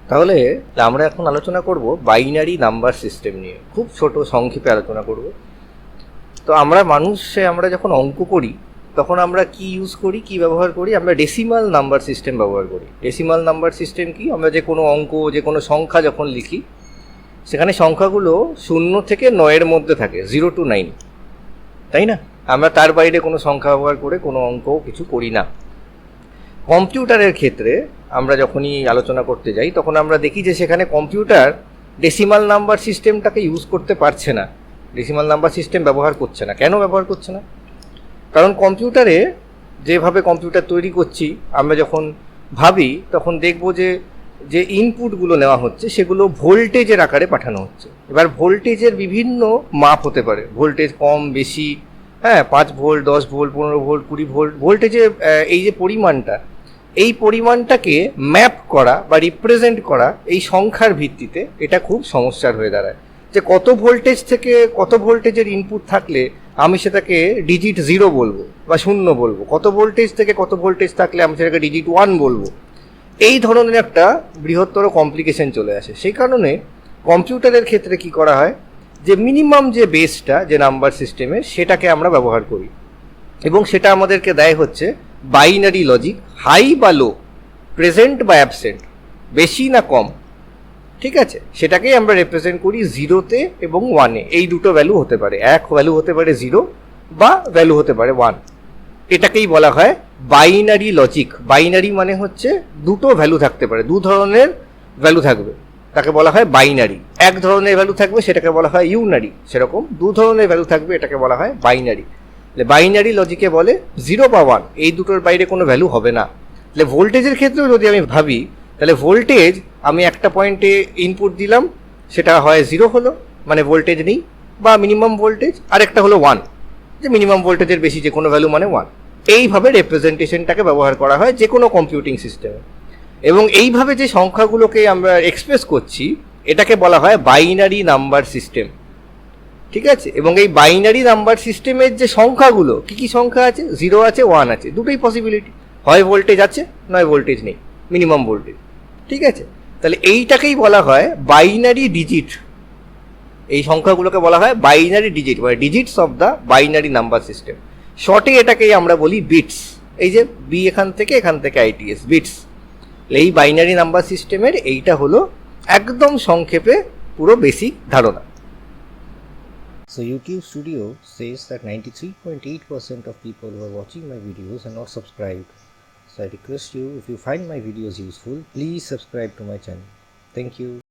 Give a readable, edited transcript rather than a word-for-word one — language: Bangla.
তাহলে আমরা এখন আলোচনা করব বাইনারি নাম্বার সিস্টেম নিয়ে, খুব ছোট সংক্ষেপে আলোচনা করব। তো আমরা যখন অঙ্ক করি তখন আমরা কি ইউজ করি, কি ব্যবহার করি? আমরা ডেসিমাল নাম্বার সিস্টেম ব্যবহার করি। ডেসিমাল নাম্বার সিস্টেম কি? আমরা যে কোনো অঙ্ক, যে কোনো সংখ্যা যখন লিখি, সেখানে সংখ্যাগুলো 0 থেকে 9-এর মধ্যে থাকে, 0 to 9, তাই না? আমরা তার বাইরে কোনো সংখ্যা ব্যবহার করে কোনো অঙ্কও কিছু করি না। কম্পিউটারের ক্ষেত্রে আমরা যখনই আলোচনা করতে যাই তখন আমরা দেখি যে সেখানে কম্পিউটার ডেসিমাল নাম্বার সিস্টেমটাকে ইউজ করতে পারছে না, ডেসিমাল নাম্বার সিস্টেম ব্যবহার করছে না। কেন ব্যবহার করছে না? কারণ কম্পিউটারে যেভাবে কম্পিউটার তৈরি করছি, আমরা যখন ভাবি তখন দেখব যে যে ইনপুটগুলো নেওয়া হচ্ছে সেগুলো ভোল্টেজের আকারে পাঠানো হচ্ছে। এবার ভোল্টেজের বিভিন্ন মাপ হতে পারে, ভোল্টেজ কম বেশি, হ্যাঁ, 5 ভোল্ট, 10 ভোল্ট, 15 ভোল্ট, 20 ভোল্ট। ভোল্টেজের এই যে পরিমাণটা, এই পরিমাণটাকে ম্যাপ করা বা রিপ্রেজেন্ট করা এই সংখ্যার ভিত্তিতে এটা খুব সমস্যার হয়ে দাঁড়ায়। যে কত ভোল্টেজ থেকে কত ভোল্টেজের ইনপুট থাকলে আমি সেটাকে ডিজিট 0 বলবো বা 0 বলবো, কত ভোল্টেজ থেকে কত ভোল্টেজ থাকলে আমি সেটাকে ডিজিট 1 বলবো, এই ধরনের একটা বৃহত্তর কমপ্লিকেশন চলে আসে। সেই কারণে কম্পিউটারের ক্ষেত্রে কি করা হয়, যে মিনিমাম যে বেসটা যে নাম্বার সিস্টেমের, সেটাকে আমরা ব্যবহার করি এবং সেটা আমাদেরকে দেয় হচ্ছে বাইনারি লজিক, হাই বা লো, প্রেজেন্ট বা অ্যাবসেন্ট, বেশি না কম, ঠিক আছে? সেটাকেই আমরা রিপ্রেজেন্ট করি 0-তে এবং 1-এ। এই দুটো ভ্যালু হতে পারে, এক ভ্যালু হতে পারে 0 বা ভ্যালু হতে পারে 1। এটাকেই বলা হয় বাইনারি লজিক। বাইনারি মানে হচ্ছে দুটো ভ্যালু থাকতে পারে, দু ধরনের ভ্যালু থাকবে, তাকে বলা হয় বাইনারি। এক ধরনের ভ্যালু থাকবে, সেটাকে বলা হয় ইউনারি। সেরকম দু ধরনের ভ্যালু থাকবে, এটাকে বলা হয় বাইনারি। বাইনারি লজিকে বলে 0 বা 1, এই দুটোর বাইরে কোনো ভ্যালু হবে না। তাহলে ভোল্টেজের ক্ষেত্রেও যদি আমি ভাবি, তাহলে ভোল্টেজ আমি একটা পয়েন্টে ইনপুট দিলাম, সেটা হয় 0 হলো, মানে ভোল্টেজ নেই বা মিনিমাম ভোল্টেজ, আরেকটা হলো 1, যে মিনিমাম ভোল্টেজের বেশি যে কোনো ভ্যালু মানে 1। এইভাবে রিপ্রেজেন্টেশনটাকে ব্যবহার করা হয় যে কোনো কম্পিউটিং সিস্টেমে। এবং এইভাবে যে সংখ্যাগুলোকে আমরা এক্সপ্রেস করছি, এটাকে বলা হয় বাইনারি নাম্বার সিস্টেম, ঠিক আছে? এবং এই বাইনারি নাম্বার সিস্টেমের যে সংখ্যাগুলো, কি কি সংখ্যা আছে? 0 আছে, 1 আছে, দুটোই পসিবিলিটি, হয় ভোল্টেজ আছে নয় ভোল্টেজ নেই, মিনিমাম ভোল্টেজ, ঠিক আছে? তাহলে এইটাকেই বলা হয় বাইনারি ডিজিট। এই সংখ্যাগুলোকে বলা হয় বাইনারি ডিজিট, মানে digits of the binary number system. শর্টে এটাকেই আমরা বলি বিটস। এই যে বি এখান থেকে আইটিএস, বিটস। এই বাইনারি নাম্বার সিস্টেমের এইটা হলো একদম সংক্ষেপে পুরো বেসিক ধারণা। So YouTube Studio says that 93.8% of people who are watching my videos are not subscribed. So I request you, if you find my videos useful, please subscribe to my channel. Thank you.